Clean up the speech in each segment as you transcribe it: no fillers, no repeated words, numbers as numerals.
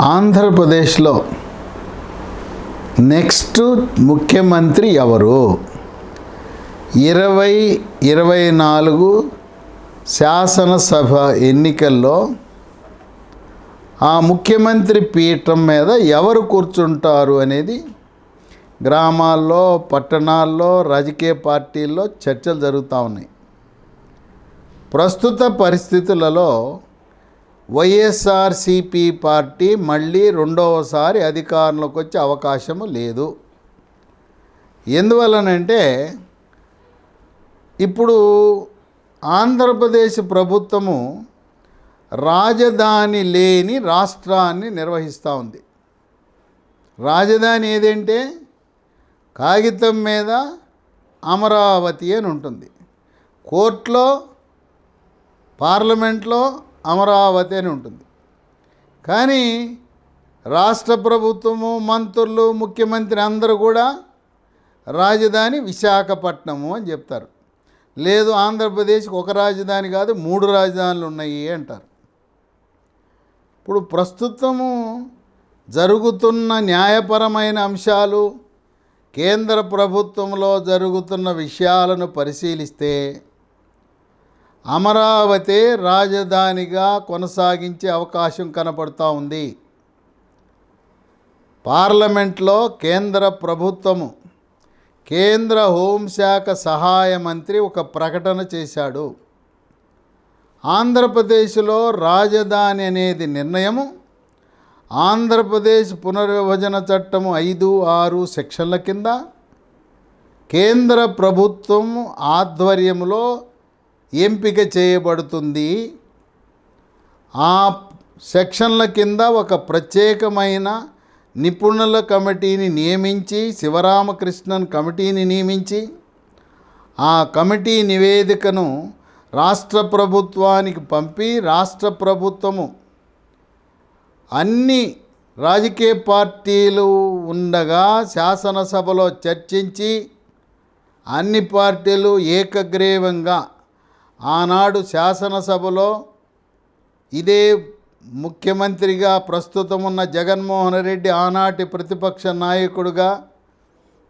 ఆంధ్రప్రదేశ్లో నెక్స్ట్ ముఖ్యమంత్రి ఎవరు? 2024 శాసనసభ ఎన్నికల్లో ఆ ముఖ్యమంత్రి పీఠం మీద ఎవరు కూర్చుంటారు అనేది గ్రామాల్లో, పట్టణాల్లో, రాజకీయ పార్టీల్లో చర్చలు జరుగుతూ ఉన్నాయి. ప్రస్తుత పరిస్థితులలో వైఎస్ఆర్సీపీ పార్టీ మళ్ళీ రెండవసారి అధికారంలోకి వచ్చే అవకాశము లేదు. ఎందువలనంటే ఇప్పుడు ఆంధ్రప్రదేశ్ ప్రభుత్వము రాజధాని లేని రాష్ట్రాన్ని నిర్వహిస్తూ ఉంది. రాజధాని ఏదంటే కాగితం మీద అమరావతి అని ఉంటుంది, కోర్టులో, పార్లమెంట్లో అమరావతి అని ఉంటుంది. కానీ రాష్ట్ర ప్రభుత్వము, మంత్రులు, ముఖ్యమంత్రి అందరూ కూడా రాజధాని విశాఖపట్నము అని చెప్తారు. లేదు, ఆంధ్రప్రదేశ్కి ఒక రాజధాని కాదు 3 రాజధానులు ఉన్నాయి అంటారు. ఇప్పుడు ప్రస్తుతము జరుగుతున్న న్యాయపరమైన అంశాలు, కేంద్ర ప్రభుత్వంలో జరుగుతున్న విషయాలను పరిశీలిస్తే అమరావతి రాజధానిగా కొనసాగించే అవకాశం కనపడుతూ ఉంది. పార్లమెంట్లో కేంద్ర ప్రభుత్వము, కేంద్ర హోంశాఖ సహాయ మంత్రి ఒక ప్రకటన చేశాడు. ఆంధ్రప్రదేశ్లో రాజధాని అనేది నిర్ణయము ఆంధ్రప్రదేశ్ పునర్విభజన చట్టము 5, 6 సెక్షన్ల కింద కేంద్ర ప్రభుత్వం ఆధ్వర్యంలో ఎంపిక చేయబడుతుంది. ఆ సెక్షన్ల కింద ఒక ప్రత్యేకమైన నిపుణుల కమిటీని నియమించి, శివరామకృష్ణన్ కమిటీని నియమించి, ఆ కమిటీ నివేదికను రాష్ట్ర ప్రభుత్వానికి పంపి, రాష్ట్ర ప్రభుత్వము అన్ని రాజకీయ పార్టీలు ఉండగా శాసనసభలో చర్చించి అన్ని పార్టీలు ఏకగ్రీవంగా ఆనాడు శాసనసభలో ఇదే ముఖ్యమంత్రిగా ప్రస్తుతం ఉన్న జగన్మోహన్ రెడ్డి ఆనాటి ప్రతిపక్ష నాయకుడిగా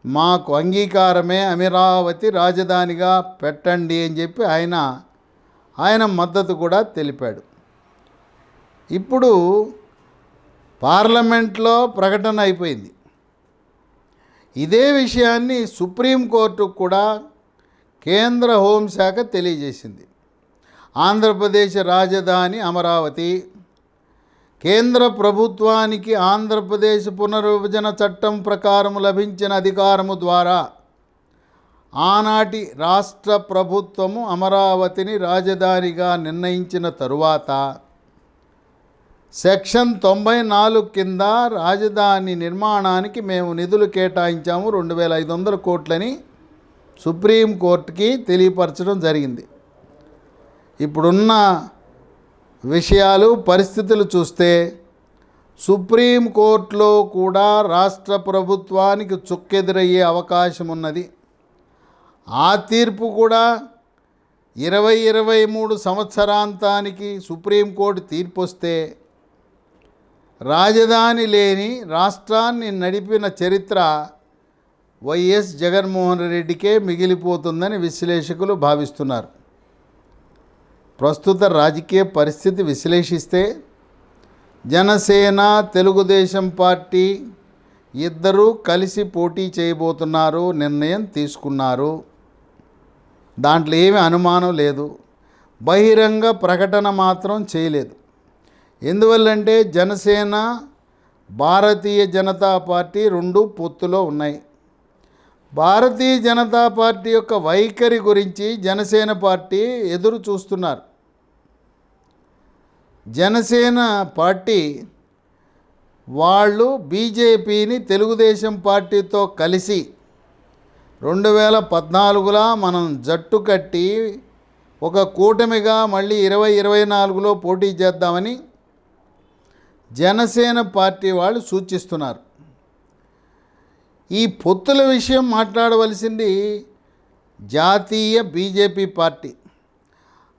మాకు అంగీకారమే, అమరావతి రాజధానిగా పెట్టండి అని చెప్పి ఆయన మద్దతు కూడా తెలిపాడు. ఇప్పుడు పార్లమెంట్లో ప్రకటన అయిపోయింది. ఇదే విషయాన్ని సుప్రీంకోర్టుకు కూడా కేంద్ర హోంశాఖ తెలియజేసింది. ఆంధ్రప్రదేశ్ రాజధాని అమరావతి, కేంద్ర ప్రభుత్వానికి ఆంధ్రప్రదేశ్ పునర్విభజన చట్టం ప్రకారం లభించిన అధికారము ద్వారా ఆనాటి రాష్ట్ర ప్రభుత్వము అమరావతిని రాజధానిగా నిర్ణయించిన తరువాత సెక్షన్ 94 కింద రాజధాని నిర్మాణానికి మేము నిధులు కేటాయించాము 2500 కోట్లని సుప్రీంకోర్టుకి తెలియపరచడం జరిగింది. ఇప్పుడున్న విషయాలు, పరిస్థితులు చూస్తే సుప్రీంకోర్టులో కూడా రాష్ట్ర ప్రభుత్వానికి చుక్కెదురయ్యే అవకాశం ఉన్నది. ఆ తీర్పు కూడా 2023 సంవత్సరాంతానికి సుప్రీంకోర్టు తీర్పు వస్తే రాజధాని లేని రాష్ట్రాన్ని నడిపిన చరిత్ర వైఎస్ జగన్మోహన్ రెడ్డికే మిగిలిపోతుందని విశ్లేషకులు భావిస్తున్నారు. ప్రస్తుత రాజకీయ పరిస్థితి విశ్లేషిస్తే జనసేన, తెలుగుదేశం పార్టీ ఇద్దరూ కలిసి పోటీ చేయబోతున్నారు, నిర్ణయం తీసుకున్నారు. దాంట్లో ఏమీ అనుమానం లేదు. బహిరంగ ప్రకటన మాత్రం చేయలేదు. ఎందువల్లంటే జనసేన, భారతీయ జనతా పార్టీ 2 పొత్తులో ఉన్నాయి. భారతీయ జనతా పార్టీ యొక్క వైఖరి గురించి జనసేన పార్టీ ఎదురు చూస్తున్నారు. జనసేన పార్టీ వాళ్ళు బీజేపీని తెలుగుదేశం పార్టీతో కలిసి 2014లో మనం జట్టు కట్టి ఒక కూటమిగా మళ్ళీ 2024లో పోటీ చేద్దామని జనసేన పార్టీ వాళ్ళు సూచిస్తున్నారు. ఈ పొత్తుల విషయం మాట్లాడవలసింది జాతీయ BJP party.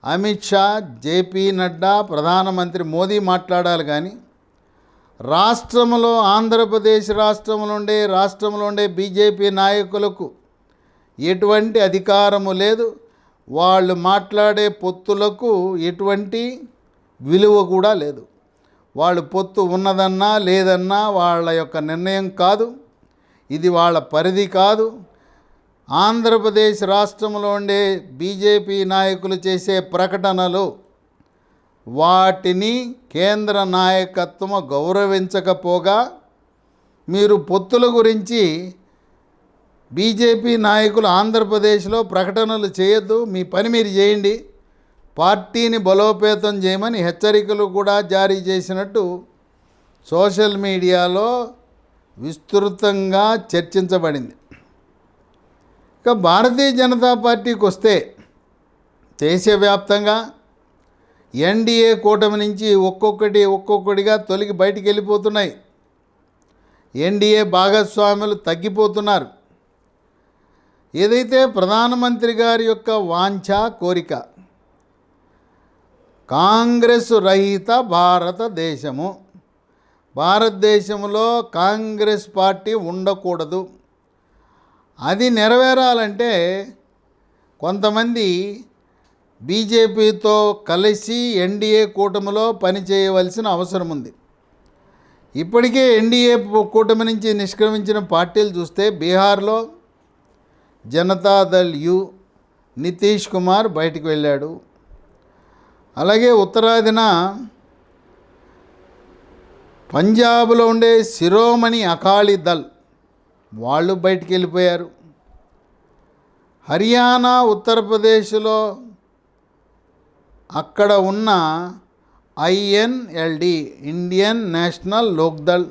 Amit Shah, JP Nadda, ప్రధానమంత్రి మోదీ మాట్లాడాలి. కానీ రాష్ట్రంలో ఆంధ్రప్రదేశ్ రాష్ట్రంలో ఉండే బీజేపీ నాయకులకు ఎటువంటి అధికారము లేదు. వాళ్ళు మాట్లాడే పొత్తులకు ఎటువంటి విలువ కూడా లేదు. వాళ్ళు పొత్తు ఉన్నదన్నా లేదన్నా వాళ్ళ యొక్క నిర్ణయం కాదు, ఇది వాళ్ళ పరిధి కాదు. ఆంధ్రప్రదేశ్ రాష్ట్రంలో ఉండే బీజేపీ నాయకులు చేసే ప్రకటనలు వాటిని కేంద్ర నాయకత్వం గౌరవించకపోగా మీరు పొత్తుల గురించి బీజేపీ నాయకులు ఆంధ్రప్రదేశ్లో ప్రకటనలు చేయొద్దు, మీ పని మీరు చేయండి, పార్టీని బలోపేతం చేయమని హెచ్చరికలు కూడా జారీ చేసినట్టు సోషల్ మీడియాలో విస్తృతంగా చర్చించబడింది. ఇక భారతీయ జనతా పార్టీకి వస్తే దేశవ్యాప్తంగా ఎన్డీఏ కూటమి నుంచి ఒక్కొక్కటిగా తొలగి బయటికి వెళ్ళిపోతున్నాయి. ఎన్డీఏ భాగస్వాములు తగ్గిపోతున్నారు. ఏదైతే ప్రధానమంత్రి గారి యొక్క వాంఛ కోరిక కాంగ్రెస్ రహిత భారతదేశంలో కాంగ్రెస్ పార్టీ ఉండకూడదు, అది నెరవేరాలంటే కొంతమంది బీజేపీతో కలిసి ఎన్డీఏ కూటమిలో పనిచేయవలసిన అవసరం ఉంది. ఇప్పటికే ఎన్డీఏ కూటమి నుంచి నిష్క్రమించిన పార్టీలు చూస్తే బీహార్లో జనతాదళ్ యు నితీష్ కుమార్ బయటికి వెళ్ళాడు. అలాగే ఉత్తరాదిన పంజాబ్లో ఉండే శిరోమణి అకాళీ దళ్ వాళ్ళు బయటికి వెళ్ళిపోయారు. హర్యానా, ఉత్తరప్రదేశ్లో అక్కడ ఉన్న ఐఎన్ఎల్డి ఇండియన్ నేషనల్ లోక్దళ్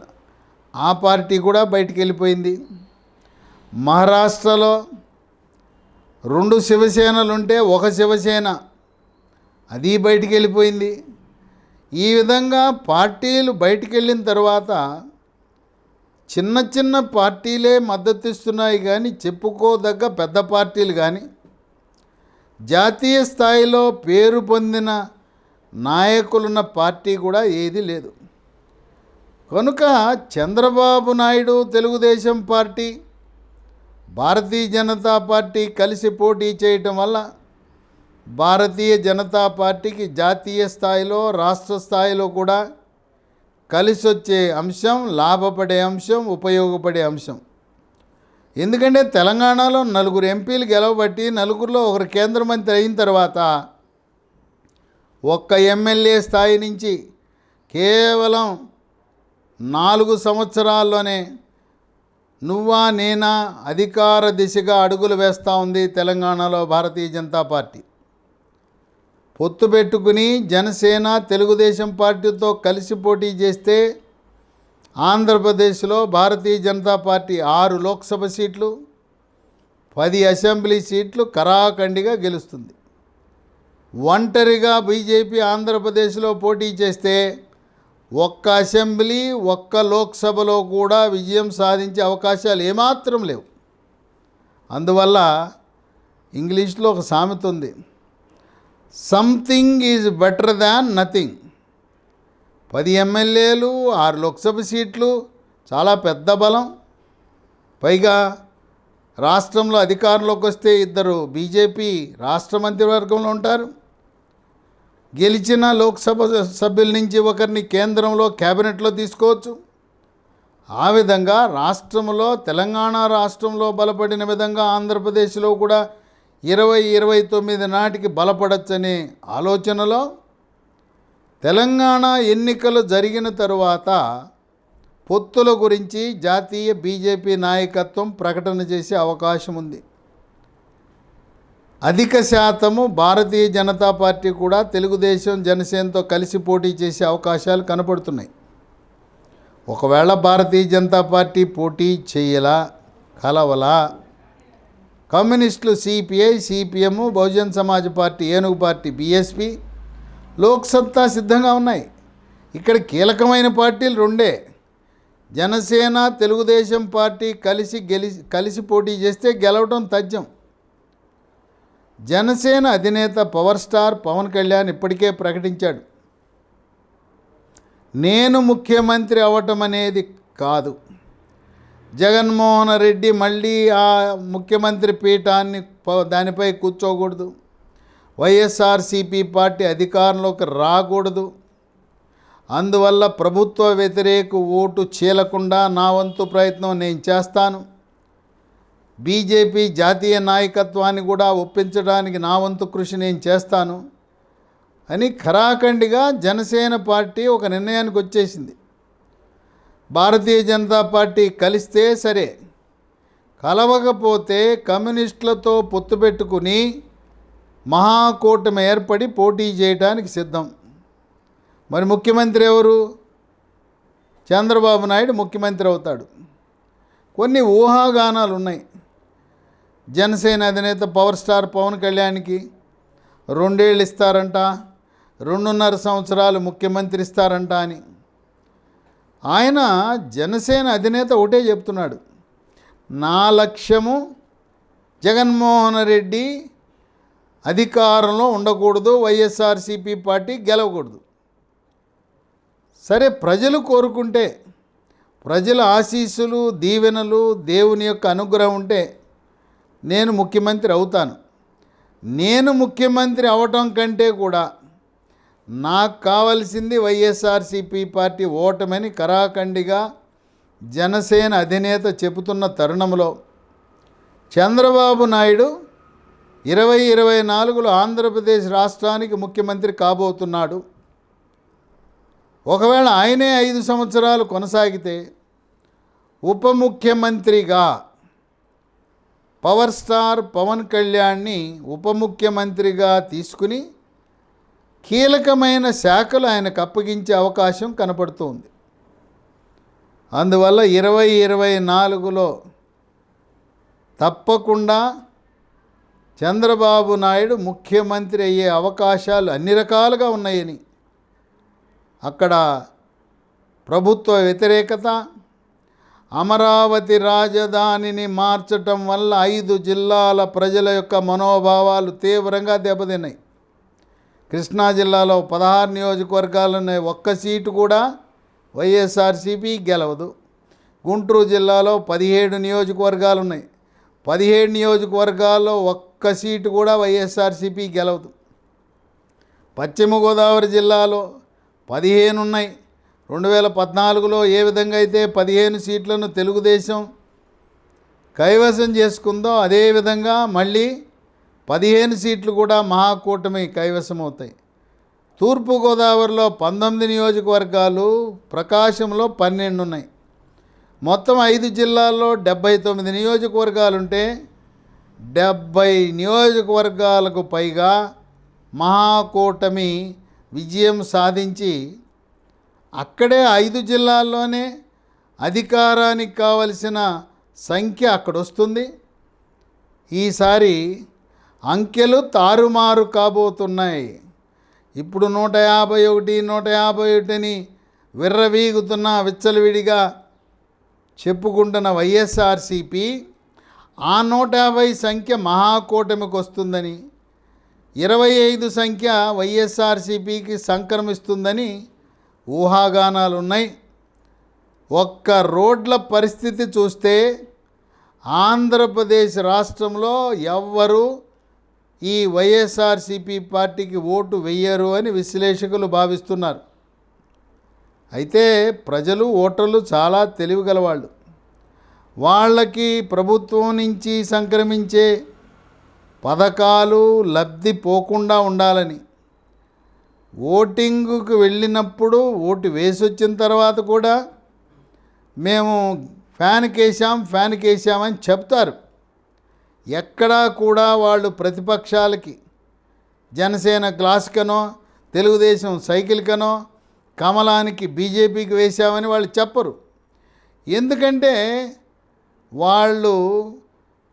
ఆ పార్టీ కూడా బయటికి వెళ్ళిపోయింది. మహారాష్ట్రలో 2 శివసేనలుంటే ఒక శివసేన అది బయటికి వెళ్ళిపోయింది. ఈ విధంగా పార్టీలు బయటికి వెళ్ళిన తర్వాత చిన్న పార్టీలే మద్దతిస్తున్నాయి కానీ చెప్పుకోదగ్గ పెద్ద పార్టీలు కానీ జాతీయ స్థాయిలో పేరు పొందిన నాయకులున్న పార్టీ కూడా ఏది లేదు. కనుక చంద్రబాబు నాయుడు తెలుగుదేశం పార్టీ, భారతీయ జనతా పార్టీ కలిసి పోటీ చేయటం వల్ల భారతీయ జనతా పార్టీకి జాతీయ స్థాయిలో రాష్ట్ర స్థాయిలో కూడా కలిసి వచ్చే అంశం, లాభపడే అంశం, ఉపయోగపడే అంశం. ఎందుకంటే తెలంగాణలో 4 ఎంపీలు గెలవబట్టి 4లో ఒకరు కేంద్ర మంత్రి అయిన తర్వాత ఒక్క ఎమ్మెల్యే స్థాయి నుంచి కేవలం 4 సంవత్సరాల్లోనే నువ్వా నేనా అధికార దిశగా అడుగులు వేస్తూ ఉంది తెలంగాణలో భారతీయ జనతా పార్టీ. పొత్తు పెట్టుకుని జనసేన తెలుగుదేశం పార్టీతో కలిసి పోటీ చేస్తే ఆంధ్రప్రదేశ్లో భారతీయ జనతా పార్టీ 6 లోక్సభ సీట్లు, 10 అసెంబ్లీ సీట్లు కరాఖండిగా గెలుస్తుంది. ఒంటరిగా బీజేపీ ఆంధ్రప్రదేశ్లో పోటీ చేస్తే ఒక్క అసెంబ్లీ, ఒక్క లోక్సభలో కూడా విజయం సాధించే అవకాశాలు ఏమాత్రం లేవు. అందువల్ల ఇంగ్లీష్లో ఒక సామెత ఉంది, something is better than nothing. 10 ఎమ్మెల్యేలు, 6 లోక్సభ సీట్లు చాలా పెద్ద బలం. పైగా రాష్ట్రంలో అధికారంలోకి వస్తే 2 బీజేపీ రాష్ట్ర మంత్రివర్గంలో ఉంటారు. గెలిచిన లోక్సభ సభ్యుల నుంచి ఒకరిని కేంద్రంలో క్యాబినెట్లో తీసుకోవచ్చు. ఆ విధంగా రాష్ట్రంలో తెలంగాణ రాష్ట్రంలో బలపడిన విధంగా ఆంధ్రప్రదేశ్లో కూడా 2029 నాటికి బలపడచ్చనే ఆలోచనలో తెలంగాణ ఎన్నికలు జరిగిన తరువాత పొత్తుల గురించి జాతీయ బీజేపీ నాయకత్వం ప్రకటన చేసే అవకాశం ఉంది. అధిక శాతము భారతీయ జనతా పార్టీ కూడా తెలుగుదేశం జనసేనతో కలిసి పోటీ చేసే అవకాశాలు కనపడుతున్నాయి. ఒకవేళ భారతీయ జనతా పార్టీ పోటీ కలవలా కమ్యూనిస్టులు CPI, CPM, Bahujan Samaj party, ఏనుగు పార్టీ, బీఎస్పీ లోక్సత్తా సిద్ధంగా ఉన్నాయి. ఇక్కడ కీలకమైన పార్టీలు 2. జనసేన తెలుగుదేశం పార్టీ కలిసి పోటీ చేస్తే గెలవడం తథ్యం. జనసేన అధినేత పవర్ స్టార్ పవన్ కళ్యాణ్ ఇప్పటికే ప్రకటించాడు, నేను ముఖ్యమంత్రి అవ్వటం అనేది కాదు. జగన్మోహన్ రెడ్డి మళ్ళీ ఆ ముఖ్యమంత్రి పీఠాన్ని దానిపై కూర్చోకూడదు. వైఎస్ఆర్సీపీ పార్టీ అధికారంలోకి రాకూడదు. అందువల్ల ప్రభుత్వ వ్యతిరేక ఓటు చీలకుండా నా వంతు ప్రయత్నం నేను చేస్తాను. బీజేపీ జాతీయ నాయకత్వాన్ని కూడా ఒప్పించడానికి నా వంతు కృషి నేను చేస్తాను అని ఖరాఖండిగా జనసేన పార్టీ ఒక నిర్ణయానికి వచ్చేసింది. భారతీయ జనతా పార్టీ కలిస్తే సరే, కలవకపోతే కమ్యూనిస్టులతో పొత్తు పెట్టుకుని మహాకూటమి ఏర్పడి పోటీ చేయడానికి సిద్ధం. మరి ముఖ్యమంత్రి ఎవరు? చంద్రబాబు నాయుడు ముఖ్యమంత్రి అవుతాడు. కొన్ని ఊహాగానాలు ఉన్నాయి. జనసేన అధినేత పవర్ స్టార్ పవన్ కళ్యాణ్కి 2 ఏళ్ళు ఇస్తారంట, 2.5 సంవత్సరాలు ముఖ్యమంత్రి ఇస్తారంట అని. ఆయన జనసేన అధినేత ఒకటే చెప్తున్నాడు, నా లక్ష్యము జగన్మోహన్ రెడ్డి అధికారంలో ఉండకూడదు, వైఎస్ఆర్సీపీ పార్టీ గెలవకూడదు. సరే, ప్రజలు కోరుకుంటే, ప్రజల ఆశీస్సులు దీవెనలు దేవుని యొక్క అనుగ్రహం ఉంటే నేను ముఖ్యమంత్రి అవుతాను. నేను ముఖ్యమంత్రి అవటం కంటే కూడా నాకు కావలసింది వైఎస్ఆర్సీపీ పార్టీ ఓటమని కరాఖండిగా జనసేన అధినేత చెబుతున్న తరుణంలో చంద్రబాబు నాయుడు 2024లో ఆంధ్రప్రదేశ్ రాష్ట్రానికి ముఖ్యమంత్రి కాబోతున్నాడు. ఒకవేళ ఆయనే 5 సంవత్సరాలు కొనసాగితే ఉప ముఖ్యమంత్రిగా పవర్ స్టార్ పవన్ కళ్యాణ్ని ఉప ముఖ్యమంత్రిగా తీసుకుని కీలకమైన శాఖలు ఆయనకు అప్పగించే అవకాశం కనపడుతుంది. అందువల్ల 2024లో తప్పకుండా చంద్రబాబు నాయుడు ముఖ్యమంత్రి అయ్యే అవకాశాలు అన్ని రకాలుగా ఉన్నాయని, అక్కడ ప్రభుత్వ వ్యతిరేకత, అమరావతి రాజధానిని మార్చటం వల్ల 5 జిల్లాల ప్రజల యొక్క మనోభావాలు తీవ్రంగా దెబ్బతిన్నాయి. కృష్ణా జిల్లాలో 16 నియోజకవర్గాలు ఉన్నాయి, ఒక్క సీటు కూడా వైఎస్ఆర్సీపీ గెలవదు. గుంటూరు జిల్లాలో 17 నియోజకవర్గాలు ఉన్నాయి, 17 నియోజకవర్గాల్లో ఒక్క సీటు కూడా వైఎస్ఆర్సీపీ గెలవదు. పశ్చిమ గోదావరి జిల్లాలో 15 ఉన్నాయి. 2014లో ఏ విధంగా అయితే 15 సీట్లను తెలుగుదేశం కైవసం చేసుకుందో అదేవిధంగా మళ్ళీ 15 సీట్లు కూడా మహాకూటమి కైవసం అవుతాయి. తూర్పుగోదావరిలో 19 నియోజకవర్గాలు, ప్రకాశంలో 12 ఉన్నాయి. మొత్తం 5 జిల్లాల్లో 79 నియోజకవర్గాలుంటే 70 నియోజకవర్గాలకు పైగా మహాకూటమి విజయం సాధించి అక్కడే 5 జిల్లాల్లోనే అధికారానికి కావలసిన సంఖ్య అక్కడ వస్తుంది. ఈసారి అంకెలు తారుమారు కాబోతున్నాయి. ఇప్పుడు 151, 151 అని విర్రవీగుతున్న విచ్చలవిడిగా చెప్పుకుంటున్న వైఎస్ఆర్సీపీ ఆ 150 సంఖ్య మహాకూటమికి వస్తుందని, 25 సంఖ్య వైఎస్ఆర్సీపీకి సంక్రమిస్తుందని ఊహాగానాలు ఉన్నాయి. ఒక్క రోడ్ల పరిస్థితి చూస్తే ఆంధ్రప్రదేశ్ రాష్ట్రంలో ఎవ్వరూ ఈ వైఎస్ఆర్సీపీ పార్టీకి ఓటు వెయ్యరు అని విశ్లేషకులు భావిస్తున్నారు. అయితే ప్రజలు, ఓటర్లు చాలా తెలివిగలవాళ్ళు. వాళ్ళకి ప్రభుత్వం నుంచి సంక్రమించే పథకాలు లబ్ధి పోకుండా ఉండాలని, ఓటింగుకు వెళ్ళినప్పుడు ఓటు వేసి వచ్చిన తర్వాత కూడా మేము ఫ్యాన్కి వేసామని చెప్తారు. ఎక్కడా కూడా వాళ్ళు ప్రతిపక్షాలకి జనసేన గ్లాస్కనో, తెలుగుదేశం సైకిల్కనో, కమలానికి బీజేపీకి వేశామని వాళ్ళు చెప్పరు. ఎందుకంటే వాళ్ళు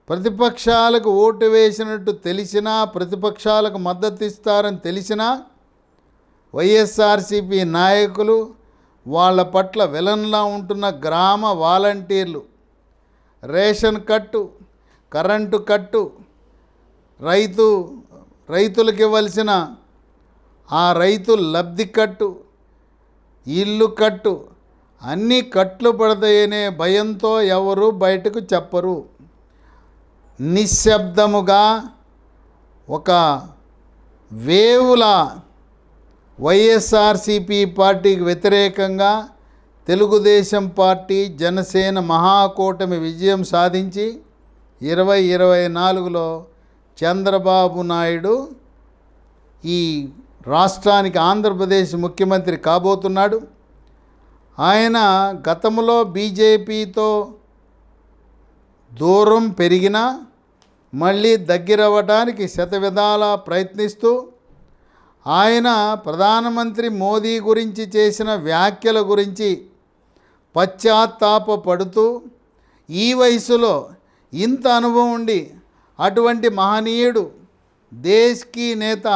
ప్రతిపక్షాలకు ఓటు వేసినట్టు తెలిసినా, ప్రతిపక్షాలకు మద్దతు ఇస్తారని తెలిసినా వైఎస్ఆర్సీపీ నాయకులు, వాళ్ళ పట్ల విలన్లా ఉంటున్న గ్రామ వాలంటీర్లు, రేషన్ కట్టు, కరెంటు కట్టు, రైతులకు ఇవ్వాల్సిన ఆ రైతు లబ్ధి కట్టు, ఇల్లు కట్టు, అన్ని కట్లు పడతాయనే భయంతో ఎవరు బయటకు చెప్పరు. నిశ్శబ్దముగా ఒక వేవులా వైఎస్ఆర్సీపీ పార్టీకి వ్యతిరేకంగా తెలుగుదేశం పార్టీ జనసేన మహాకూటమి విజయం సాధించి 2024లో చంద్రబాబు నాయుడు ఈ రాష్ట్రానికి ఆంధ్రప్రదేశ్ ముఖ్యమంత్రి కాబోతున్నాడు. ఆయన గతంలో బీజేపీతో దూరం పెరిగినా మళ్ళీ దగ్గరవ్వడానికి శతవిధాలా ప్రయత్నిస్తూ ఆయన ప్రధానమంత్రి మోదీ గురించి చేసిన వ్యాఖ్యల గురించి పశ్చాత్తాపపడుతూ ఈ వయసులో ఇంత అనుభవం ఉండి అటువంటి మహనీయుడు, దేశ్కి నేత,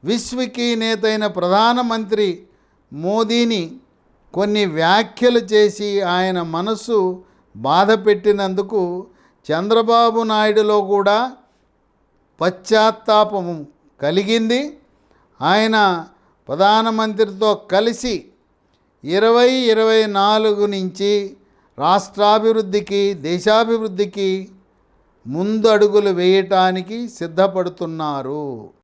విశ్వకి నేత అయిన ప్రధానమంత్రి మోదీని కొన్ని వ్యాఖ్యలు చేసి ఆయన మనసు బాధ పెట్టినందుకు చంద్రబాబు నాయుడులో కూడా పశ్చాత్తాపము కలిగింది. ఆయన ప్రధానమంత్రితో కలిసి 2024 నుంచి రాష్ట్రాభివృద్ధికి, దేశాభివృద్ధికి ముందడుగులు వేయటానికి సిద్ధపడుతున్నారు.